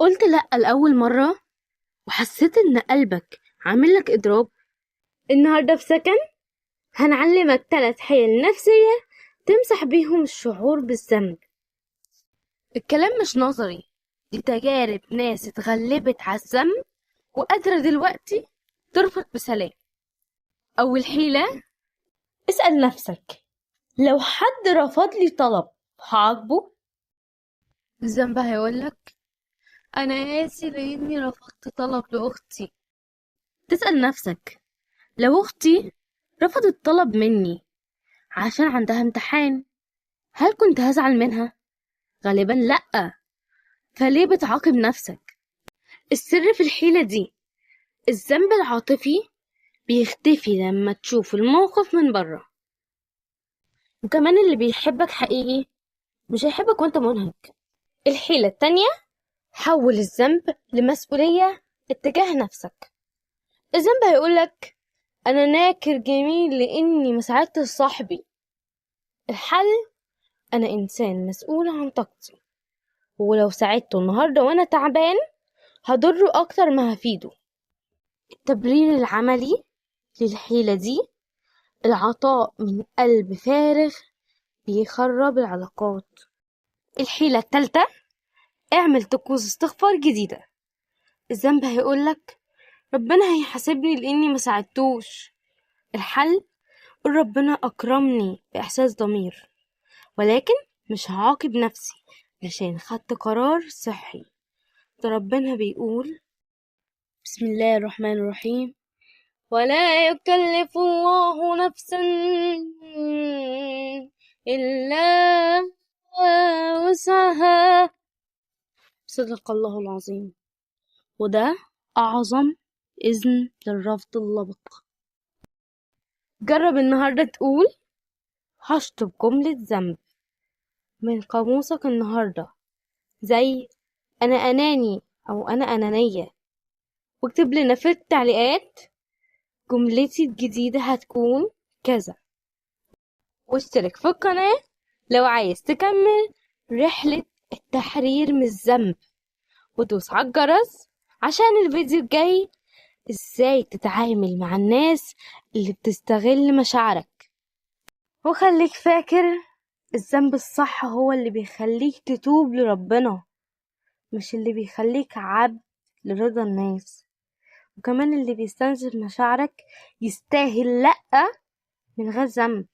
قلت لأ لأول مرة وحسيت إن قلبك عاملك إضراب. النهاردة في سكن هنعلمك 3 حيل نفسية تمسح بيهم الشعور بالذنب. الكلام مش نظري، دي تجارب ناس اتغلبت على الذنب وقادرة دلوقتي ترفض بسلام. أول حيلة، اسأل نفسك لو حد رفض لي طلب هعاقبه؟ الذنب هيقولك أنا آسف لأني رفضت طلب لأختي. تسأل نفسك لو أختي رفضت طلب مني عشان عندها امتحان هل كنت هزعل منها؟ غالبا لأ. فليه بتعاقب نفسك؟ السر في الحيلة دي، الذنب العاطفي بيختفي لما تشوف الموقف من بره. وكمان اللي بيحبك حقيقي مش هيحبك وانت منهك. الحيلة التانية، حول الذنب لمسؤولية اتجاه نفسك. الذنب هيقولك أنا ناكر جميل لأني مساعدت صاحبي. الحل، أنا إنسان مسؤول عن طاقتي، ولو ساعدته النهاردة وأنا تعبان هضره أكتر ما هفيده. التبرير العملي للحيلة دي، العطاء من قلب فارغ بيخرب العلاقات. الحيلة التالتة، اعمل طقوس استغفار جديدة. الذنب هيقولك ربنا هيحاسبني لأني مساعدتوش. الحل، قول ربنا أكرمني بإحساس ضمير، ولكن مش هعاقب نفسي عشان خدت قرار صحي. ده ربنا بيقول بسم الله الرحمن الرحيم ولا يكلف الله نفسا إلا وسعها. صدق الله العظيم. وده أعظم إذن للرفض اللبق. جرب النهاردة تقول هشطب جملة ذنب من قاموسك النهاردة، زي أنا أناني أو أنا أنانية، واكتب لنا في التعليقات جملتي الجديدة هتكون كذا. واشترك في القناة لو عايز تكمل رحلة التحرير من الذنب، ودوس على الجرس عشان الفيديو الجاي ازاي تتعامل مع الناس اللي بتستغل مشاعرك. وخليك فاكر الذنب الصح هو اللي بيخليك تتوب لربنا، مش اللي بيخليك عبد لرضا الناس. وكمان اللي بيستنزف مشاعرك يستاهل لأ من غير ذنب.